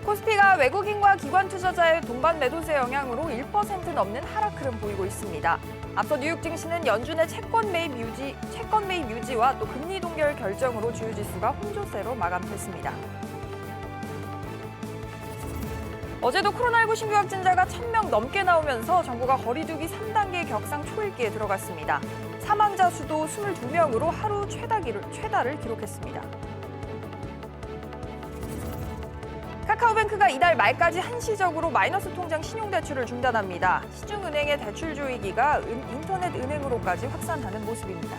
코스피가 외국인과 기관 투자자의 동반 매도세 영향으로 1% 넘는 하락 흐름 보이고 있습니다. 앞서 뉴욕 증시는 연준의 채권 매입 유지와 또 금리 동결 결정으로 주요 지수가 혼조세로 마감됐습니다. 어제도 코로나19 신규 확진자가 1,000명 넘게 나오면서 정부가 거리두기 3단계 격상 초읽기에 들어갔습니다. 사망자 수도 22명으로 하루 최다를 기록했습니다. 카카오뱅크가 이달 말까지 한시적으로 마이너스 통장 신용대출을 중단합니다. 시중은행의 대출 조이기가 인터넷 은행으로까지 확산하는 모습입니다.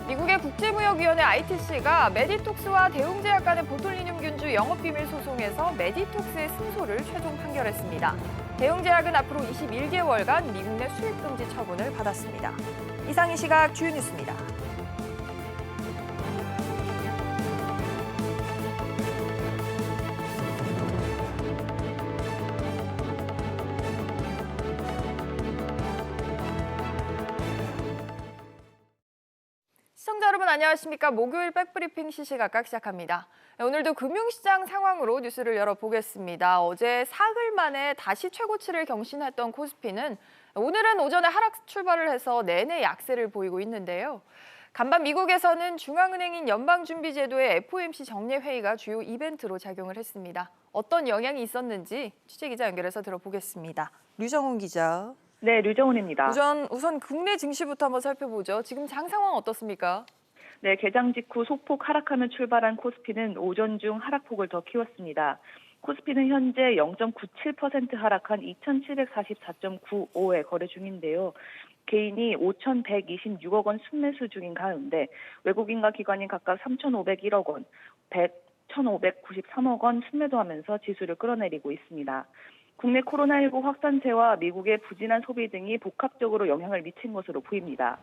미국의 국제무역위원회 ITC가 메디톡스와 대웅제약 간의 보툴리늄 균주 영업비밀 소송에서 메디톡스의 승소를 최종 판결했습니다. 대웅제약은 앞으로 21개월간 미국 내 수입 금지 처분을 받았습니다. 이상 이 시각 주요 뉴스입니다. 시청자 여러분 안녕하십니까? 목요일 백브리핑 시시각각 시작합니다. 오늘도 금융시장 상황으로 뉴스를 열어보겠습니다. 어제 사흘 만에 다시 최고치를 경신했던 코스피는 오늘은 오전에 하락 출발을 해서 내내 약세를 보이고 있는데요. 간밤 미국에서는 중앙은행인 연방준비제도의 FOMC 정례회의가 주요 이벤트로 작용을 했습니다. 어떤 영향이 있었는지 취재기자 연결해서 들어보겠습니다. 류정훈 기자. 네, 류정훈입니다. 우선 국내 증시부터 한번 살펴보죠. 지금 장 상황 어떻습니까? 네, 개장 직후 소폭 하락하며 출발한 코스피는 오전 중 하락폭을 더 키웠습니다. 코스피는 현재 0.97% 하락한 2,744.95에 거래 중인데요. 개인이 5,126억 원 순매수 중인 가운데 외국인과 기관이 각각 3,501억 원, 1,593억 원 순매도하면서 지수를 끌어내리고 있습니다. 국내 코로나19 확산세와 미국의 부진한 소비 등이 복합적으로 영향을 미친 것으로 보입니다.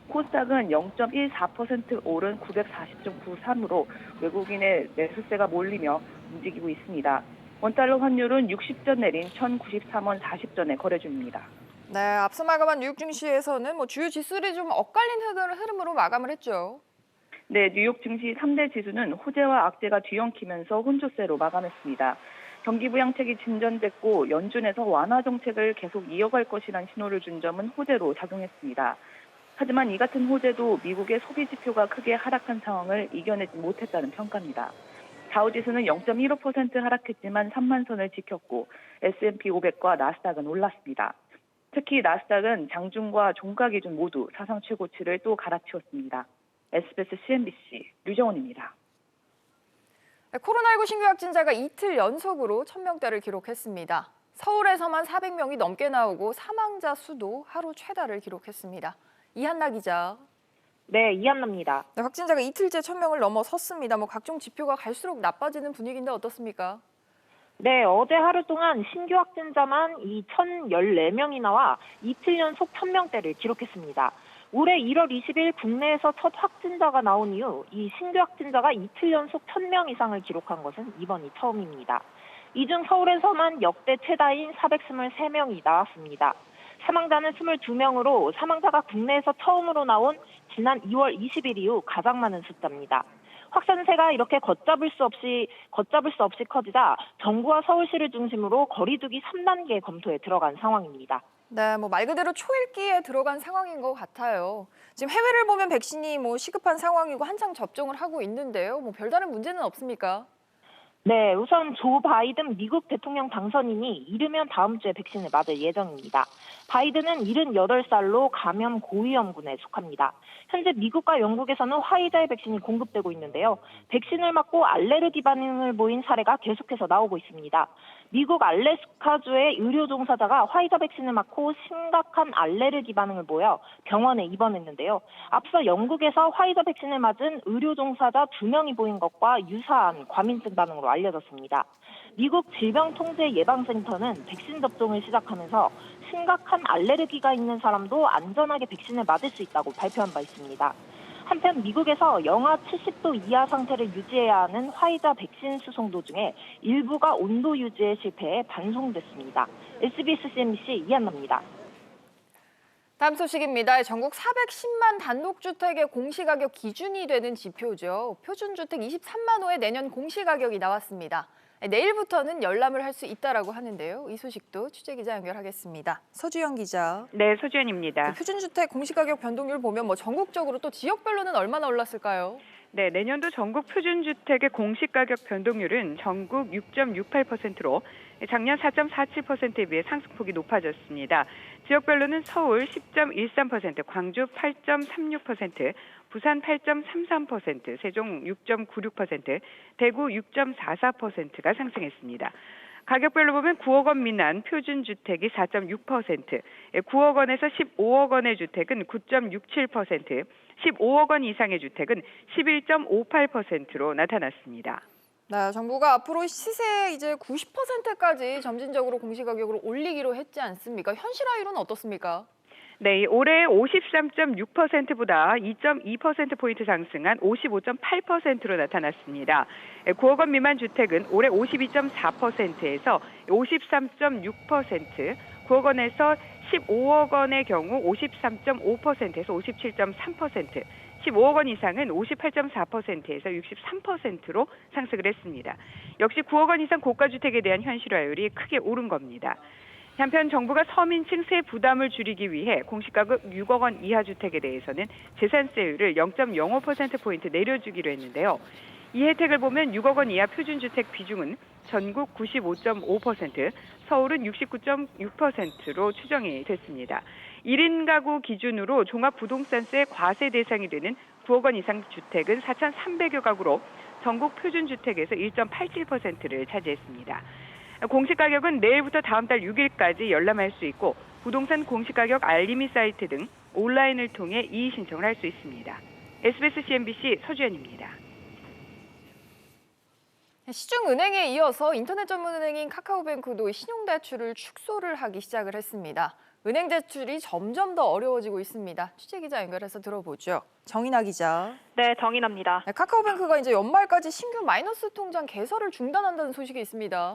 코스닥은 0.14% 오른 940.93으로 외국인의 매수세가 몰리며 움직이고 있습니다. 원달러 환율은 60전 내린 1,093원 40전에 거래 중입니다. 네, 앞서 마감한 뉴욕 증시에서는 주요 지수들이 좀 엇갈린 흐름으로 마감을 했죠. 네, 뉴욕 증시 3대 지수는 호재와 악재가 뒤엉키면서 혼조세로 마감했습니다. 경기 부양책이 진전됐고 연준에서 완화 정책을 계속 이어갈 것이란 신호를 준 점은 호재로 작용했습니다. 하지만 이 같은 호재도 미국의 소비 지표가 크게 하락한 상황을 이겨내지 못했다는 평가입니다. 다우지수는 0.15% 하락했지만 3만 선을 지켰고 S&P 500과 나스닥은 올랐습니다. 특히 나스닥은 장중과 종가 기준 모두 사상 최고치를 또 갈아치웠습니다. SBS CNBC 류정훈입니다. 코로나19 신규 확진자가 이틀 연속으로 1,000명대를 기록했습니다. 서울에서만 400명이 넘게 나오고 사망자 수도 하루 최다를 기록했습니다. 이한나 기자. 네, 이한나입니다. 네, 확진자가 이틀째 1,000명을 넘어섰습니다. 각종 지표가 갈수록 나빠지는 분위기인데 어떻습니까? 네, 어제 하루 동안 신규 확진자만 1,014명이 나와 이틀 연속 1,000명대를 기록했습니다. 올해 1월 20일 국내에서 첫 확진자가 나온 이후 이 신규 확진자가 이틀 연속 1,000명 이상을 기록한 것은 이번이 처음입니다. 이 중 서울에서만 역대 최다인 423명이 나왔습니다. 사망자는 22명으로 사망자가 국내에서 처음으로 나온 지난 2월 20일 이후 가장 많은 숫자입니다. 확산세가 이렇게 걷잡을 수 없이 커지자 정부와 서울시를 중심으로 거리두기 3단계 검토에 들어간 상황입니다. 네, 말 그대로 초읽기에 들어간 상황인 것 같아요. 지금 해외를 보면 백신이 시급한 상황이고 한창 접종을 하고 있는데요. 별다른 문제는 없습니까? 네, 우선 조 바이든 미국 대통령 당선인이 이르면 다음 주에 백신을 맞을 예정입니다. 바이든은 78살로 감염 고위험군에 속합니다. 현재 미국과 영국에서는 화이자의 백신이 공급되고 있는데요. 백신을 맞고 알레르기 반응을 보인 사례가 계속해서 나오고 있습니다. 미국 알래스카주의 의료 종사자가 화이자 백신을 맞고 심각한 알레르기 반응을 보여 병원에 입원했는데요. 앞서 영국에서 화이자 백신을 맞은 의료 종사자 2명이 보인 것과 유사한 과민성 반응으로 알려졌습니다. 미국 질병통제예방센터는 백신 접종을 시작하면서 심각한 알레르기가 있는 사람도 안전하게 백신을 맞을 수 있다고 발표한 바 있습니다. 한편 미국에서 영하 70도 이하 상태를 유지해야 하는 화이자 백신 수송 도중에 일부가 온도 유지에 실패해 반송됐습니다. SBS CNBC 이한나입니다. 다음 소식입니다. 전국 410만 단독주택의 공시가격 기준이 되는 지표죠. 표준주택 23만 호의 내년 공시가격이 나왔습니다. 내일부터는 열람을 할 수 있다라고 하는데요. 이 소식도 취재기자 연결하겠습니다. 서주영 기자. 네, 소주연입니다. 표준주택 공시가격 변동률 보면 전국적으로 또 지역별로는 얼마나 올랐을까요? 네, 내년도 전국 표준주택의 공시가격 변동률은 전국 6.68%로 작년 4.47%에 비해 상승폭이 높아졌습니다. 지역별로는 서울 10.13%, 광주 8.36%, 부산 8.33%, 세종 6.96%, 대구 6.44%가 상승했습니다. 가격별로 보면 9억 원 미만 표준주택이 4.6%, 9억 원에서 15억 원의 주택은 9.67%, 15억 원 이상의 주택은 11.58%로 나타났습니다. 네, 정부가 앞으로 시세 이제 90%까지 점진적으로 공시가격으로 올리기로 했지 않습니까? 현실화율은 어떻습니까? 네, 올해 53.6%보다 2.2%포인트 상승한 55.8%로 나타났습니다. 9억 원 미만 주택은 올해 52.4%에서 53.6%, 9억 원에서 15억 원의 경우 53.5%에서 57.3%, 15억 원 이상은 58.4%에서 63%로 상승을 했습니다. 역시 9억 원 이상 고가주택에 대한 현실화율이 크게 오른 겁니다. 한편 정부가 서민층 세 부담을 줄이기 위해 공시가격 6억 원 이하 주택에 대해서는 재산세율을 0.05%포인트 내려주기로 했는데요. 이 혜택을 보면 6억 원 이하 표준주택 비중은 전국 95.5%, 서울은 69.6%로 추정이 됐습니다. 1인 가구 기준으로 종합부동산세 과세 대상이 되는 9억 원 이상 주택은 4,300여 가구로 전국 표준주택에서 1.87%를 차지했습니다. 공시가격은 내일부터 다음 달 6일까지 열람할 수 있고 부동산 공시가격 알림이 사이트 등 온라인을 통해 이의 신청을 할 수 있습니다. SBS CNBC 서주연입니다. 시중은행에 이어서 인터넷 전문은행인 카카오뱅크도 신용대출을 축소를 하기 시작을 했습니다. 은행 대출이 점점 더 어려워지고 있습니다. 취재기자 연결해서 들어보죠. 정인아 기자. 네, 정인아입니다. 카카오뱅크가 이제 연말까지 신규 마이너스 통장 개설을 중단한다는 소식이 있습니다.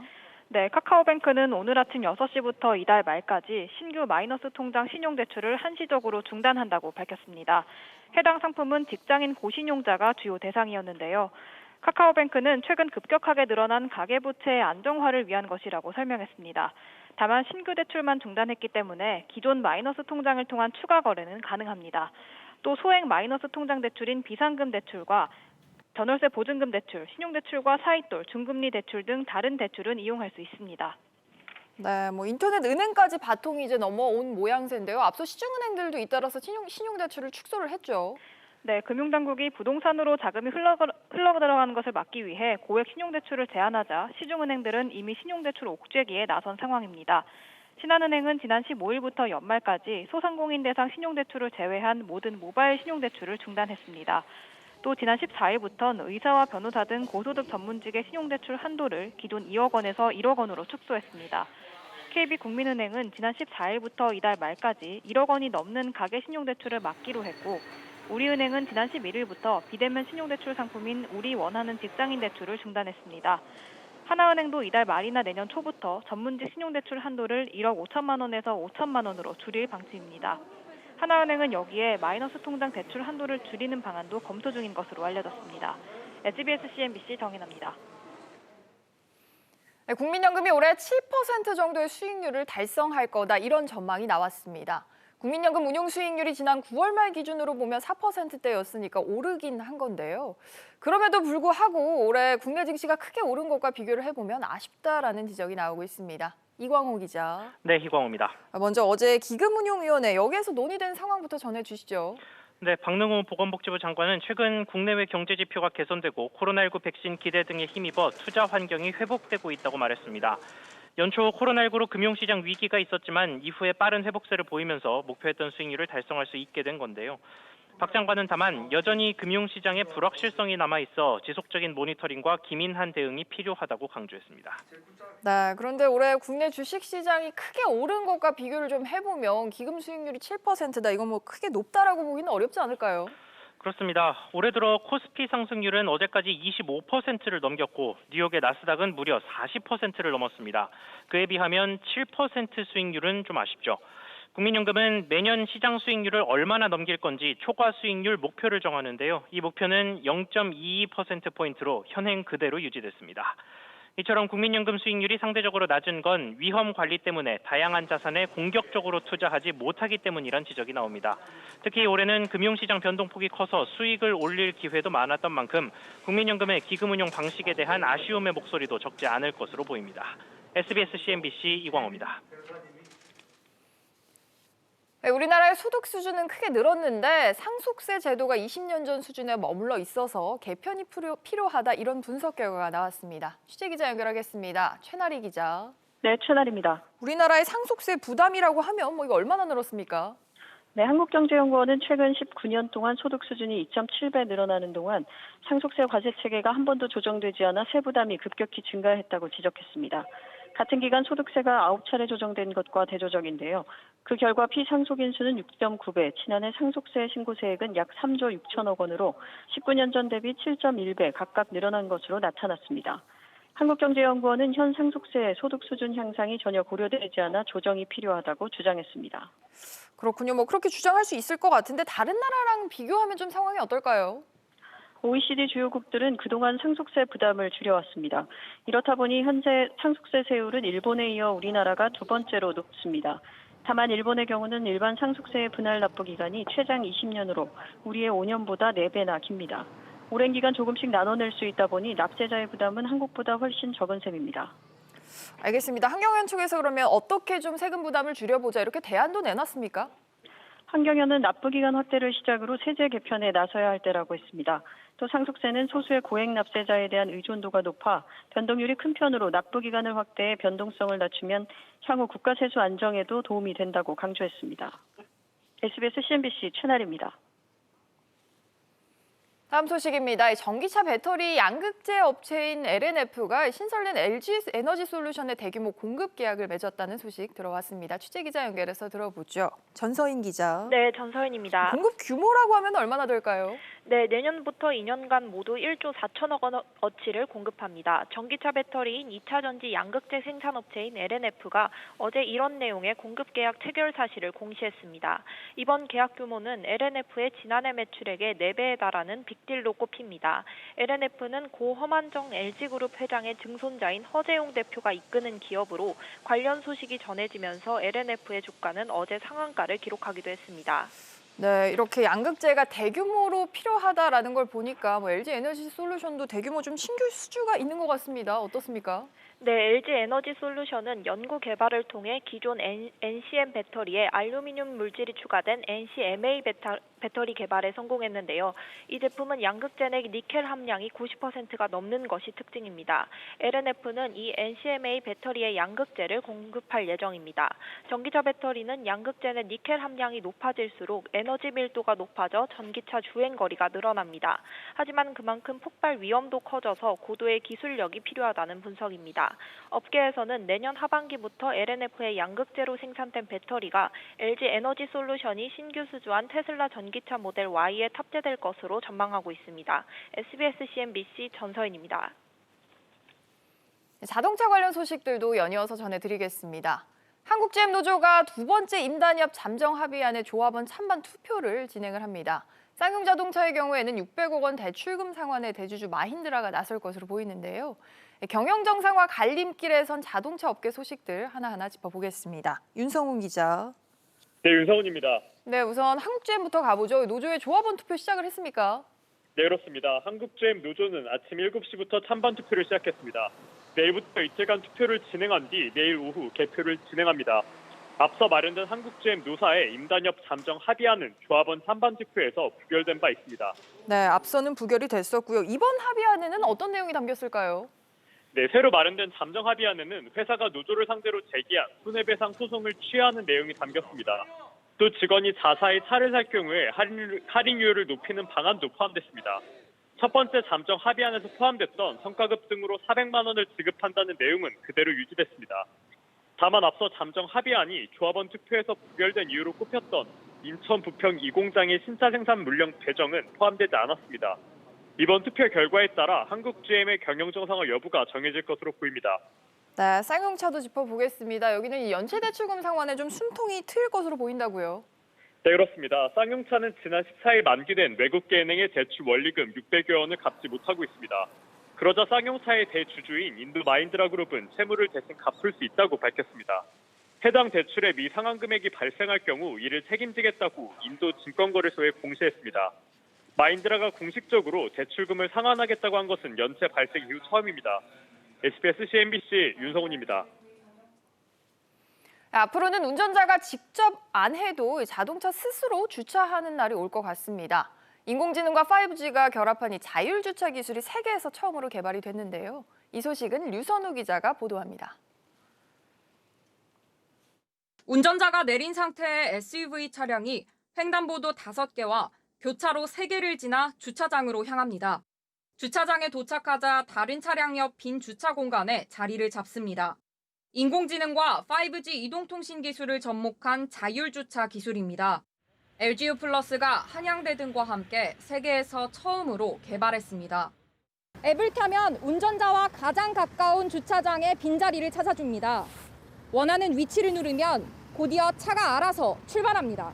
네, 카카오뱅크는 오늘 아침 6시부터 이달 말까지 신규 마이너스 통장 신용대출을 한시적으로 중단한다고 밝혔습니다. 해당 상품은 직장인 고신용자가 주요 대상이었는데요. 카카오뱅크는 최근 급격하게 늘어난 가계부채의 안정화를 위한 것이라고 설명했습니다. 다만 신규 대출만 중단했기 때문에 기존 마이너스 통장을 통한 추가 거래는 가능합니다. 또 소액 마이너스 통장 대출인 비상금 대출과 전월세 보증금 대출, 신용대출과 사이돌, 중금리 대출 등 다른 대출은 이용할 수 있습니다. 네, 인터넷 은행까지 바통이 이제 넘어온 모양새인데요. 앞서 시중은행들도 잇따라서 신용대출을 축소를 했죠. 네, 금융당국이 부동산으로 자금이 흘러 들어가는 것을 막기 위해 고액 신용대출을 제한하자 시중은행들은 이미 신용대출 옥죄기에 나선 상황입니다. 신한은행은 지난 15일부터 연말까지 소상공인 대상 신용대출을 제외한 모든 모바일 신용대출을 중단했습니다. 또 지난 14일부터는 의사와 변호사 등 고소득 전문직의 신용대출 한도를 기존 2억 원에서 1억 원으로 축소했습니다. KB국민은행은 지난 14일부터 이달 말까지 1억 원이 넘는 가계 신용대출을 막기로 했고 우리은행은 지난 11일부터 비대면 신용대출 상품인 우리 원하는 직장인 대출을 중단했습니다. 하나은행도 이달 말이나 내년 초부터 전문직 신용대출 한도를 1억 5천만 원에서 5천만 원으로 줄일 방침입니다. 하나은행은 여기에 마이너스 통장 대출 한도를 줄이는 방안도 검토 중인 것으로 알려졌습니다. SBS CNBC 정인아입니다. 네, 국민연금이 올해 7% 정도의 수익률을 달성할 거다 이런 전망이 나왔습니다. 국민연금 운용 수익률이 지난 9월 말 기준으로 보면 4%대였으니까 오르긴 한 건데요. 그럼에도 불구하고 올해 국내 증시가 크게 오른 것과 비교를 해보면 아쉽다라는 지적이 나오고 있습니다. 이광호 기자. 네, 이광호입니다. 먼저 어제 기금운용위원회 여기에서 논의된 상황부터 전해주시죠. 네, 박능호 보건복지부 장관은 최근 국내외 경제 지표가 개선되고 코로나19 백신 기대 등에 힘입어 투자 환경이 회복되고 있다고 말했습니다. 연초 코로나19로 금융시장 위기가 있었지만 이후에 빠른 회복세를 보이면서 목표했던 수익률을 달성할 수 있게 된 건데요. 박 장관은 다만 여전히 금융시장에 불확실성이 남아있어 지속적인 모니터링과 기민한 대응이 필요하다고 강조했습니다. 네, 그런데 올해 국내 주식시장이 크게 오른 것과 비교를 좀 해보면 기금 수익률이 7%다. 이건 크게 높다라고 보기는 어렵지 않을까요? 그렇습니다. 올해 들어 코스피 상승률은 어제까지 25%를 넘겼고 뉴욕의 나스닥은 무려 40%를 넘었습니다. 그에 비하면 7% 수익률은 좀 아쉽죠. 국민연금은 매년 시장 수익률을 얼마나 넘길 건지 초과 수익률 목표를 정하는데요. 이 목표는 0.22%포인트로 현행 그대로 유지됐습니다. 이처럼 국민연금 수익률이 상대적으로 낮은 건 위험 관리 때문에 다양한 자산에 공격적으로 투자하지 못하기 때문이란 지적이 나옵니다. 특히 올해는 금융시장 변동폭이 커서 수익을 올릴 기회도 많았던 만큼 국민연금의 기금 운용 방식에 대한 아쉬움의 목소리도 적지 않을 것으로 보입니다. SBS CNBC 이광호입니다. 네, 우리나라의 소득 수준은 크게 늘었는데 상속세 제도가 20년 전 수준에 머물러 있어서 개편이 필요하다 이런 분석 결과가 나왔습니다. 취재기자 연결하겠습니다. 최나리 기자. 네, 최나리입니다. 우리나라의 상속세 부담이라고 하면 이거 얼마나 늘었습니까? 네, 한국경제연구원은 최근 19년 동안 소득 수준이 2.7배 늘어나는 동안 상속세 과세 체계가 한 번도 조정되지 않아 세부담이 급격히 증가했다고 지적했습니다. 같은 기간 소득세가 9차례 조정된 것과 대조적인데요. 그 결과 피상속인 수는 6.9배, 지난해 상속세 신고세액은 약 3조 6천억 원으로 19년 전 대비 7.1배 각각 늘어난 것으로 나타났습니다. 한국경제연구원은 현 상속세 소득 수준 향상이 전혀 고려되지 않아 조정이 필요하다고 주장했습니다. 그렇군요. 그렇게 주장할 수 있을 것 같은데 다른 나라랑 비교하면 좀 상황이 어떨까요? OECD 주요국들은 그동안 상속세 부담을 줄여왔습니다. 이렇다 보니 현재 상속세 세율은 일본에 이어 우리나라가 두 번째로 높습니다. 다만 일본의 경우는 일반 상속세의 분할 납부 기간이 최장 20년으로 우리의 5년보다 4배나 깁니다. 오랜 기간 조금씩 나눠낼 수 있다 보니 납세자의 부담은 한국보다 훨씬 적은 셈입니다. 알겠습니다. 한경연 측에서 그러면 어떻게 좀 세금 부담을 줄여보자 이렇게 대안도 내놨습니까? 한경연은 납부기간 확대를 시작으로 세제 개편에 나서야 할 때라고 했습니다. 또 상속세는 소수의 고액 납세자에 대한 의존도가 높아 변동률이 큰 편으로 납부기간을 확대해 변동성을 낮추면 향후 국가 세수 안정에도 도움이 된다고 강조했습니다. SBS CNBC 최나리입니다. 다음 소식입니다. 전기차 배터리 양극재 업체인 LNF가 신설된 LG 에너지 솔루션의 대규모 공급 계약을 맺었다는 소식 들어왔습니다. 취재기자 연결해서 들어보죠. 전서인 기자. 네, 전서인입니다. 공급 규모라고 하면 얼마나 될까요? 네, 내년부터 2년간 모두 1조 4천억 원어치를 공급합니다. 전기차 배터리인 2차 전지 양극재 생산업체인 LNF가 어제 이런 내용의 공급 계약 체결 사실을 공시했습니다. 이번 계약 규모는 LNF의 지난해 매출액의 4배에 달하는 빅딜로 꼽힙니다. LNF는 고 허만정 LG그룹 회장의 증손자인 허재용 대표가 이끄는 기업으로 관련 소식이 전해지면서 LNF의 주가는 어제 상한가를 기록하기도 했습니다. 네, 이렇게 양극재가 대규모로 필요하다라는 걸 보니까 LG 에너지 솔루션도 대규모 좀 신규 수주가 있는 것 같습니다. 어떻습니까? 네, LG 에너지 솔루션은 연구 개발을 통해 기존 NCM 배터리에 알루미늄 물질이 추가된 NCMA 배터리 개발에 성공했는데요. 이 제품은 양극재 내 니켈 함량이 90%가 넘는 것이 특징입니다. LNF는 이 NCMA 배터리의 양극재를 공급할 예정입니다. 전기차 배터리는 양극재 내 니켈 함량이 높아질수록 에너지 밀도가 높아져 전기차 주행 거리가 늘어납니다. 하지만 그만큼 폭발 위험도 커져서 고도의 기술력이 필요하다는 분석입니다. 업계에서는 내년 하반기부터 LNF의 양극재로 생산된 배터리가 LG 에너지 솔루션이 신규 수주한 테슬라 전기차 모델 Y에 탑재될 것으로 전망하고 있습니다. SBS CNBC 전서인입니다. 자동차 관련 소식들도 연이어서 전해드리겠습니다. 한국GM 노조가 두 번째 임단협 잠정 합의안의 조합원 찬반 투표를 진행을 합니다. 쌍용자동차의 경우에는 600억 원 대출금 상환에 대주주 마힌드라가 나설 것으로 보이는데요. 경영 정상화 갈림길에 선 자동차 업계 소식들 하나하나 짚어보겠습니다. 윤성훈 기자. 네, 윤성훈입니다. 네, 우선 한국GM부터 가보죠. 노조의 조합원 투표 시작을 했습니까? 네, 그렇습니다. 한국GM 노조는 아침 7시부터 찬반 투표를 시작했습니다. 내일부터 이틀간 투표를 진행한 뒤 내일 오후 개표를 진행합니다. 앞서 마련된 한국GM 노사의 임단협 잠정 합의안은 조합원 찬반 투표에서 부결된 바 있습니다. 네, 앞서는 부결이 됐었고요. 이번 합의안에는 어떤 내용이 담겼을까요? 네, 새로 마련된 잠정 합의안에는 회사가 노조를 상대로 제기한 손해배상 소송을 취하하는 내용이 담겼습니다. 또 직원이 자사의 차를 살 경우에 할인율을 높이는 방안도 포함됐습니다. 첫 번째 잠정 합의안에서 포함됐던 성과급 등으로 400만 원을 지급한다는 내용은 그대로 유지됐습니다. 다만 앞서 잠정 합의안이 조합원 투표에서 부결된 이유로 꼽혔던 인천 부평 2공장의 신차 생산 물량 배정은 포함되지 않았습니다. 이번 투표 결과에 따라 한국GM의 경영 정상화 여부가 정해질 것으로 보입니다. 네, 쌍용차도 짚어보겠습니다. 여기는 이 연체대출금 상환에 좀 숨통이 트일 것으로 보인다고요. 네, 그렇습니다. 쌍용차는 지난 14일 만기된 외국계 은행의 대출 원리금 600여 원을 갚지 못하고 있습니다. 그러자 쌍용차의 대주주인 인도 마인드라 그룹은 채무를 대신 갚을 수 있다고 밝혔습니다. 해당 대출의 미상환 금액이 발생할 경우 이를 책임지겠다고 인도 증권거래소에 공시했습니다. 마인드라가 공식적으로 대출금을 상환하겠다고 한 것은 연체 발생 이후 처음입니다. SBS CNBC 윤성훈입니다. 앞으로는 운전자가 직접 안 해도 자동차 스스로 주차하는 날이 올 것 같습니다. 인공지능과 5G가 결합한 이 자율주차 기술이 세계에서 처음으로 개발이 됐는데요. 이 소식은 류선우 기자가 보도합니다. 운전자가 내린 상태의 SUV 차량이 횡단보도 5개와 교차로 3개를 지나 주차장으로 향합니다. 주차장에 도착하자 다른 차량 옆 빈 주차 공간에 자리를 잡습니다. 인공지능과 5G 이동통신 기술을 접목한 자율주차 기술입니다. LGU 플러스가 한양대 등과 함께 세계에서 처음으로 개발했습니다. 앱을 켜면 운전자와 가장 가까운 주차장의 빈자리를 찾아줍니다. 원하는 위치를 누르면 곧이어 차가 알아서 출발합니다.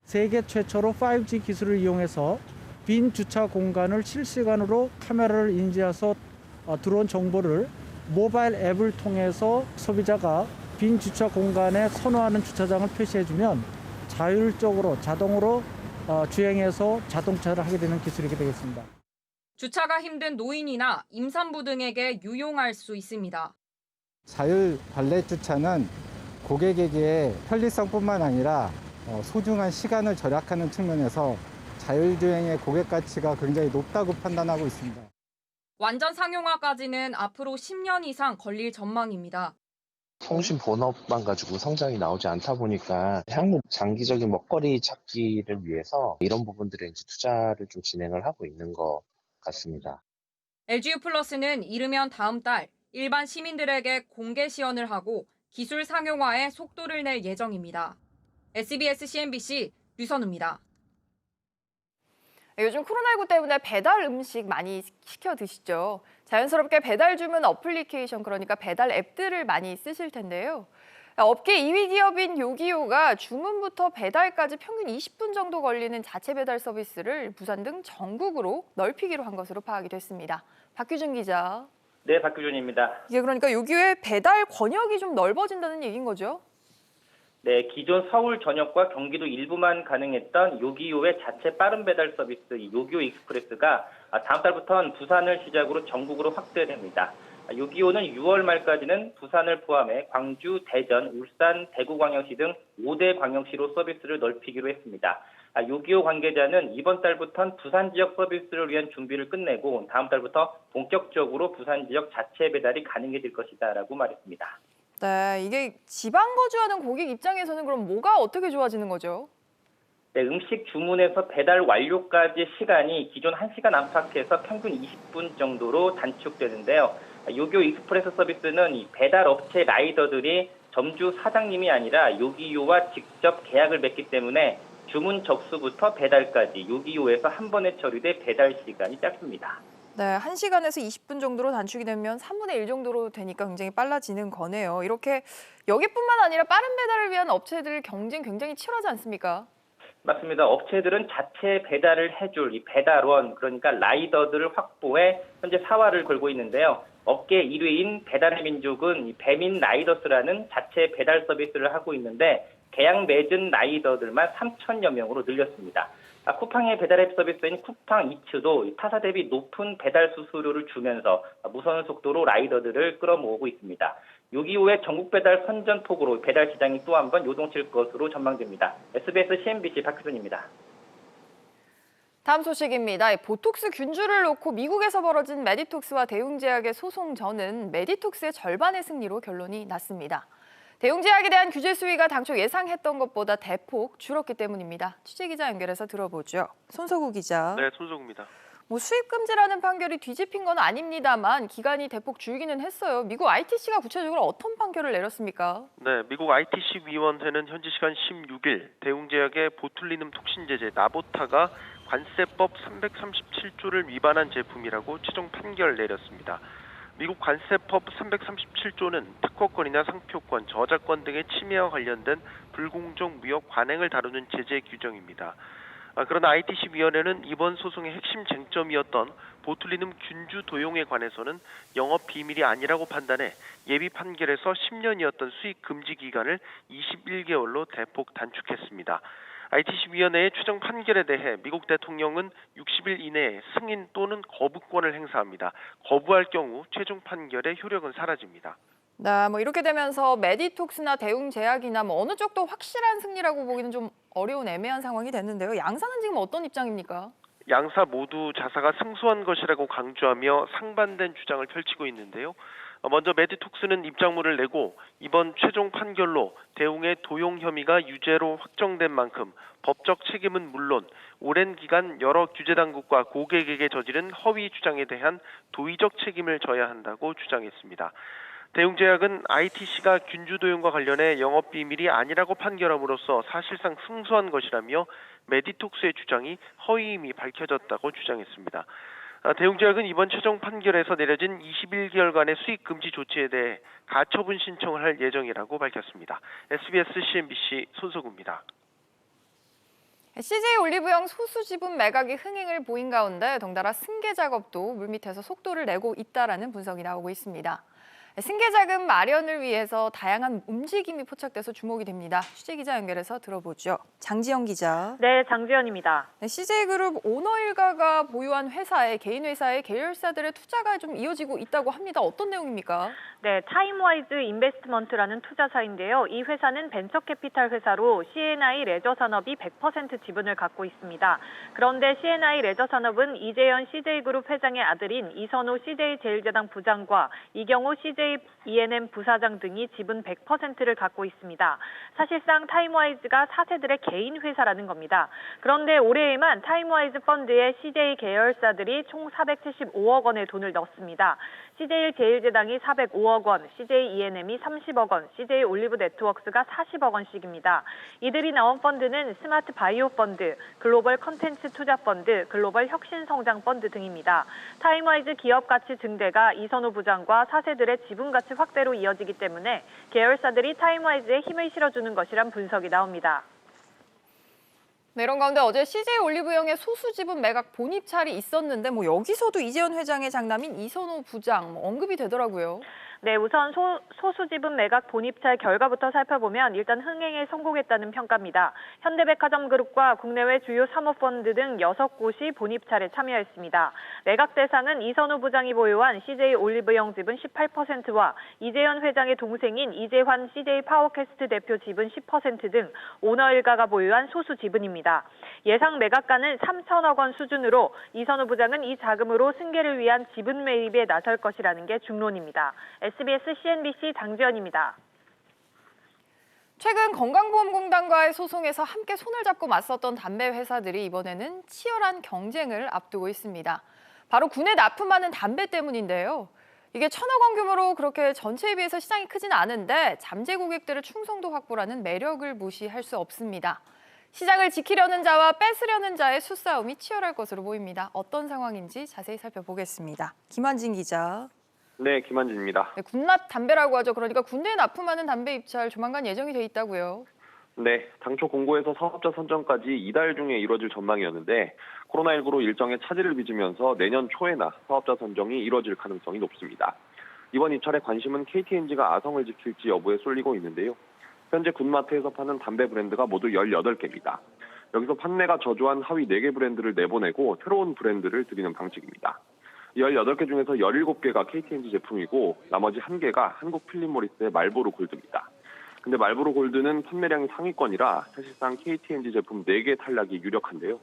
세계 최초로 5G 기술을 이용해서 빈 주차 공간을 실시간으로 카메라를 인지해서 들어온 정보를 모바일 앱을 통해서 소비자가 빈 주차 공간에 선호하는 주차장을 표시해주면 자율적으로 자동으로 주행해서 자동차를 하게 되는 기술이 되겠습니다. 주차가 힘든 노인이나 임산부 등에게 유용할 수 있습니다. 자율 발렛 주차는 고객에게 편리성뿐만 아니라 소중한 시간을 절약하는 측면에서 자율주행의 고객 가치가 굉장히 높다고 판단하고 있습니다. 완전 상용화까지는 앞으로 10년 이상 걸릴 전망입니다. 통신 본업만 가지고 성장이 나오지 않다 보니까 향후 장기적인 먹거리 찾기를 위해서 이런 부분들에 이제 투자를 좀 진행을 하고 있는 것 같습니다. LGU 플러스는 이르면 다음 달 일반 시민들에게 공개 시연을 하고 기술 상용화에 속도를 낼 예정입니다. SBS CNBC 류선우입니다. 요즘 코로나19 때문에 배달 음식 많이 시켜 드시죠. 자연스럽게 배달 주문 어플리케이션, 그러니까 배달 앱들을 많이 쓰실 텐데요. 업계 2위 기업인 요기요가 주문부터 배달까지 평균 20분 정도 걸리는 자체 배달 서비스를 부산 등 전국으로 넓히기로 한 것으로 파악이 됐습니다. 박규준 기자. 네, 박규준입니다. 이게 그러니까 요기요의 배달 권역이 좀 넓어진다는 얘기인 거죠? 네, 기존 서울 전역과 경기도 일부만 가능했던 요기요의 자체 빠른 배달 서비스 요기요 익스프레스가 다음 달부터는 부산을 시작으로 전국으로 확대됩니다. 요기요는 6월 말까지는 부산을 포함해 광주, 대전, 울산, 대구광역시 등 5대 광역시로 서비스를 넓히기로 했습니다. 요기요 관계자는 이번 달부터는 부산 지역 서비스를 위한 준비를 끝내고 다음 달부터 본격적으로 부산 지역 자체 배달이 가능해질 것이다라고 말했습니다. 네, 이게 지방 거주하는 고객 입장에서는 그럼 뭐가 어떻게 좋아지는 거죠? 네, 음식 주문에서 배달 완료까지 시간이 기존 1시간 안팎에서 평균 20분 정도로 단축되는데요. 요기요 익스프레스 서비스는 이 배달 업체 라이더들이 점주 사장님이 아니라 요기요와 직접 계약을 맺기 때문에 주문 접수부터 배달까지 요기요에서 한 번에 처리돼 배달 시간이 짧습니다. 네, 1시간에서 20분 정도로 단축이 되면 3분의 1 정도로 되니까 굉장히 빨라지는 거네요. 이렇게 여기뿐만 아니라 빠른 배달을 위한 업체들 경쟁 굉장히 치열하지 않습니까? 맞습니다. 업체들은 자체 배달을 해줄 이 배달원, 그러니까 라이더들을 확보해 현재 사활을 걸고 있는데요. 업계 1위인 배달의 민족은 이 배민 라이더스라는 자체 배달 서비스를 하고 있는데 계약 맺은 라이더들만 3,000여 명으로 늘렸습니다. 쿠팡의 배달앱 서비스인 쿠팡 이츠도 타사 대비 높은 배달 수수료를 주면서 무선 속도로 라이더들을 끌어모으고 있습니다. 요기요의 전국 배달 선전폭으로 배달 시장이 또 한 번 요동칠 것으로 전망됩니다. SBS CNBC 박규준입니다. 다음 소식입니다. 보톡스 균주를 놓고 미국에서 벌어진 메디톡스와 대웅제약의 소송전은 메디톡스의 절반의 승리로 결론이 났습니다. 대웅제약에 대한 규제 수위가 당초 예상했던 것보다 대폭 줄었기 때문입니다. 취재기자 연결해서 들어보죠. 손석우 기자. 네, 손석우입니다. 수입 금지라는 판결이 뒤집힌 건 아닙니다만 기간이 대폭 줄기는 했어요. 미국 ITC가 구체적으로 어떤 판결을 내렸습니까? 네, 미국 ITC 위원회는 현지 시간 16일 대웅제약의 보툴리눔 톡신제제 나보타가 관세법 337조를 위반한 제품이라고 최종 판결 내렸습니다. 미국 관세법 337조는 특허권이나 상표권, 저작권 등의 침해와 관련된 불공정 무역 관행을 다루는 제재 규정입니다. 그러나 ITC 위원회는 이번 소송의 핵심 쟁점이었던 보툴리눔 균주 도용에 관해서는 영업 비밀이 아니라고 판단해 예비 판결에서 10년이었던 수익 금지 기간을 21개월로 대폭 단축했습니다. ITC 위원회의 최종 판결에 대해 미국 대통령은 60일 이내에 승인 또는 거부권을 행사합니다. 거부할 경우 최종 판결의 효력은 사라집니다. 네, 뭐 이렇게 되면서 메디톡스나 대웅제약이나 뭐 어느 쪽도 확실한 승리라고 보기는 좀 어려운 애매한 상황이 됐는데요. 양사는 지금 어떤 입장입니까? 양사 모두 자사가 승소한 것이라고 강조하며 상반된 주장을 펼치고 있는데요. 먼저 메디톡스는 입장문을 내고 이번 최종 판결로 대웅의 도용 혐의가 유죄로 확정된 만큼 법적 책임은 물론 오랜 기간 여러 규제 당국과 고객에게 저지른 허위 주장에 대한 도의적 책임을 져야 한다고 주장했습니다. 대웅제약은 ITC가 균주 도용과 관련해 영업 비밀이 아니라고 판결함으로써 사실상 승소한 것이라며 메디톡스의 주장이 허위임이 밝혀졌다고 주장했습니다. 대웅제약은 이번 최종 판결에서 내려진 21개월간의 수익 금지 조치에 대해 가처분 신청을 할 예정이라고 밝혔습니다. SBS CNBC 손석우입니다. CJ 올리브영 소수 지분 매각이 흥행을 보인 가운데 덩달아 승계 작업도 물밑에서 속도를 내고 있다라는 분석이 나오고 있습니다. 승계 자금 마련을 위해서 다양한 움직임이 포착돼서 주목이 됩니다. 취재 기자 연결해서 들어보죠. 장지영 기자. 네, 장지연입니다. CJ그룹 오너 일가가 보유한 개인 회사의 계열사들의 투자가 좀 이어지고 있다고 합니다. 어떤 내용입니까? 네, 타임와이즈 인베스트먼트라는 투자사인데요. 이 회사는 벤처캐피탈 회사로 C&I 레저 산업이 100% 지분을 갖고 있습니다. 그런데 C&I 레저 산업은 이재현 CJ그룹 회장의 아들인 이선호 CJ제일제당 부장과 이경호 CJ E&M 부사장 등이 지분 100%를 갖고 있습니다. 사실상 타임와이즈가 4세들의 개인 회사라는 겁니다. 그런데 올해에만 타임와이즈 펀드에 CJ 계열사들이 총 475억 원의 돈을 넣었습니다. CJ 제일제당이 405억 원, CJ E&M이 30억 원, CJ 올리브 네트워크스가 40억 원씩입니다. 이들이 나온 펀드는 스마트 바이오 펀드, 글로벌 컨텐츠 투자 펀드, 글로벌 혁신 성장 펀드 등입니다. 타임와이즈 기업 가치 증대가 이선호 부장과 4세들의 지분 가치 확대로 이어지기 때문에 계열사들이 타임와이즈에 힘을 실어주는 것이란 분석이 나옵니다. 네, 이런 가운데 어제 CJ 올리브영의 소수 지분 매각 본입찰이 있었는데 여기서도 이재현 회장의 장남인 이선호 부장 언급이 되더라고요. 네, 우선 소수 지분 매각 본입찰 결과부터 살펴보면 일단 흥행에 성공했다는 평가입니다. 현대백화점그룹과 국내외 주요 사모펀드 등 6곳이 본입찰에 참여했습니다. 매각 대상은 이선호 부장이 보유한 CJ 올리브영 지분 18%와 이재현 회장의 동생인 이재환 CJ 파워캐스트 대표 지분 10% 등 오너 일가가 보유한 소수 지분입니다. 예상 매각가는 3천억 원 수준으로 이선호 부장은 이 자금으로 승계를 위한 지분 매입에 나설 것이라는 게 중론입니다. SBS CNBC 장지연입니다. 최근 건강보험공단과의 소송에서 함께 손을 잡고 맞섰던 담배 회사들이 이번에는 치열한 경쟁을 앞두고 있습니다. 바로 국내 납품하는 담배 때문인데요. 이게 1,000억 원 규모로 그렇게 전체에 비해서 시장이 크진 않은데 잠재 고객들의 충성도 확보라는 매력을 무시할 수 없습니다. 시장을 지키려는 자와 뺏으려는 자의 수싸움이 치열할 것으로 보입니다. 어떤 상황인지 자세히 살펴보겠습니다. 김한진 기자. 네, 김한진입니다. 네, 군납 담배라고 하죠. 그러니까 군대에 납품하는 담배 입찰 조만간 예정이 돼 있다고요. 네, 당초 공고에서 사업자 선정까지 이달 중에 이루어질 전망이었는데 코로나19로 일정에 차질을 빚으면서 내년 초에나 사업자 선정이 이루어질 가능성이 높습니다. 이번 입찰의 관심은 KT&G가 아성을 지킬지 여부에 쏠리고 있는데요. 현재 군마트에서 파는 담배 브랜드가 모두 18개입니다. 여기서 판매가 저조한 하위 4개 브랜드를 내보내고 새로운 브랜드를 들이는 방식입니다. 18개 중에서 17개가 KT&G 제품이고 나머지 1개가 한국 필립모리스의 말보로 골드입니다. 근데 말보로 골드는 판매량이 상위권이라 사실상 KT&G 제품 4개 탈락이 유력한데요.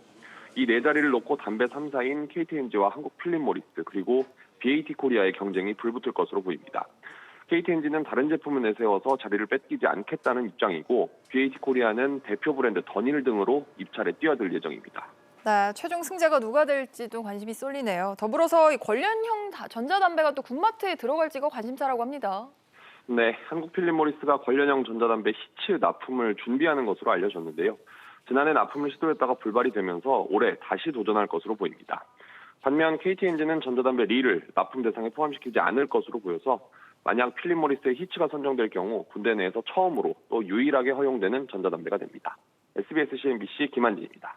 이 4자리를 놓고 담배 3사인 KT&G와 한국 필립모리스 그리고 BAT 코리아의 경쟁이 불붙을 것으로 보입니다. KT&G는 다른 제품을 내세워서 자리를 뺏기지 않겠다는 입장이고 BAT 코리아는 대표 브랜드 더닐 등으로 입찰에 뛰어들 예정입니다. 네, 최종 승자가 누가 될지도 관심이 쏠리네요. 더불어서 이 관련형 전자담배가 또 군마트에 들어갈지가 관심사라고 합니다. 네, 한국 필립모리스가 관련형 전자담배 히츠 납품을 준비하는 것으로 알려졌는데요. 지난해 납품을 시도했다가 불발이 되면서 올해 다시 도전할 것으로 보입니다. 반면 KT-엔진은 전자담배 리를 납품 대상에 포함시키지 않을 것으로 보여서 만약 필립 모리스의 히치가 선정될 경우 군대 내에서 처음으로 또 유일하게 허용되는 전자담배가 됩니다. SBS CNBC 김한진입니다.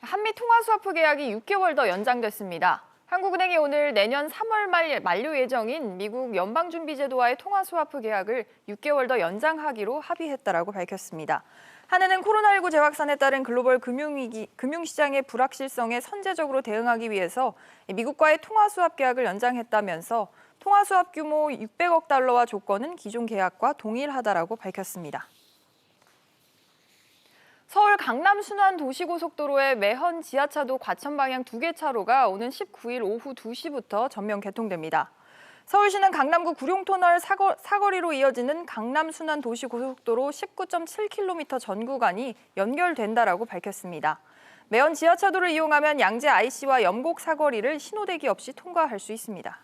한미 통화스와프 계약이 6개월 더 연장됐습니다. 한국은행이 오늘 내년 3월 말 만료 예정인 미국 연방준비제도와의 통화스와프 계약을 6개월 더 연장하기로 합의했다라고 밝혔습니다. 한은은 코로나19 재확산에 따른 글로벌 금융시장의 불확실성에 선제적으로 대응하기 위해서 미국과의 통화수합 계약을 연장했다면서 통화수합 규모 600억 달러와 조건은 기존 계약과 동일하다라고 밝혔습니다. 서울 강남 순환 도시고속도로의 매헌 지하차도 과천 방향 2개 차로가 오는 19일 오후 2시부터 전면 개통됩니다. 서울시는 강남구 구룡터널 사거리로 이어지는 강남 순환 도시고속도로 19.7km 전 구간이 연결된다라고 밝혔습니다. 매헌 지하차도를 이용하면 양재 IC와 염곡 사거리를 신호대기 없이 통과할 수 있습니다.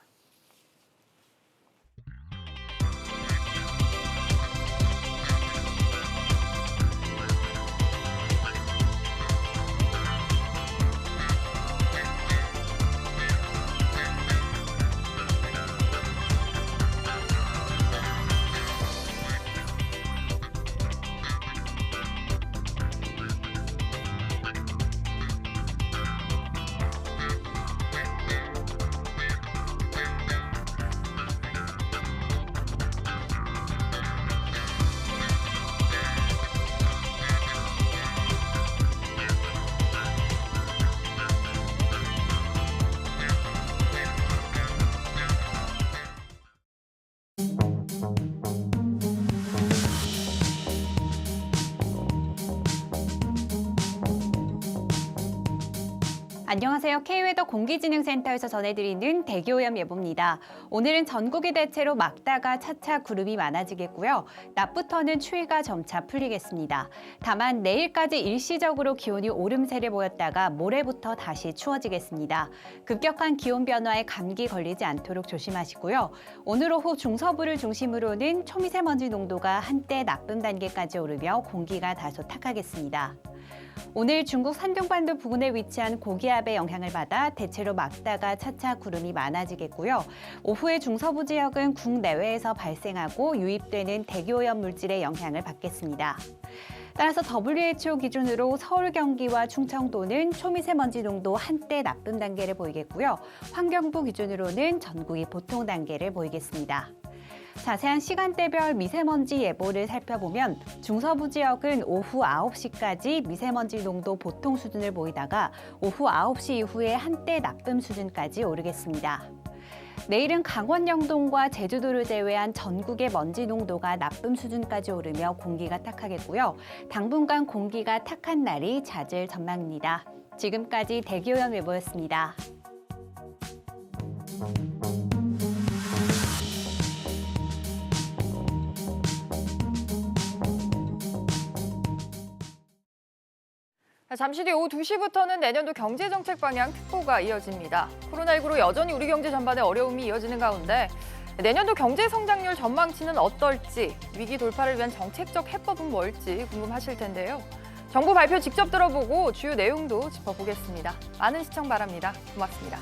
안녕하세요. K웨더 공기진흥센터에서 전해드리는 대기오염 예보입니다. 오늘은 전국이 대체로 맑다가 차차 구름이 많아지겠고요. 낮부터는 추위가 점차 풀리겠습니다. 다만 내일까지 일시적으로 기온이 오름세를 보였다가 모레부터 다시 추워지겠습니다. 급격한 기온 변화에 감기 걸리지 않도록 조심하시고요. 오늘 오후 중서부를 중심으로는 초미세먼지 농도가 한때 나쁨 단계까지 오르며 공기가 다소 탁하겠습니다. 오늘 중국 산둥반도 부근에 위치한 고기압의 영향을 받아 대체로 맑다가 차차 구름이 많아지겠고요. 오후에 중서부 지역은 국내외에서 발생하고 유입되는 대기오염 물질의 영향을 받겠습니다. 따라서 WHO 기준으로 서울, 경기와 충청도는 초미세먼지 농도 한때 나쁨 단계를 보이겠고요. 환경부 기준으로는 전국이 보통 단계를 보이겠습니다. 자세한 시간대별 미세먼지 예보를 살펴보면 중서부 지역은 오후 9시까지 미세먼지 농도 보통 수준을 보이다가 오후 9시 이후에 한때 나쁨 수준까지 오르겠습니다. 내일은 강원 영동과 제주도를 제외한 전국의 먼지 농도가 나쁨 수준까지 오르며 공기가 탁하겠고요. 당분간 공기가 탁한 날이 잦을 전망입니다. 지금까지 대기오염 예보였습니다. 잠시 뒤 오후 2시부터는 내년도 경제정책 방향 특보가 이어집니다. 코로나19로 여전히 우리 경제 전반에 어려움이 이어지는 가운데 내년도 경제 성장률 전망치는 어떨지, 위기 돌파를 위한 정책적 해법은 뭘지 궁금하실 텐데요. 정부 발표 직접 들어보고 주요 내용도 짚어보겠습니다. 많은 시청 바랍니다. 고맙습니다.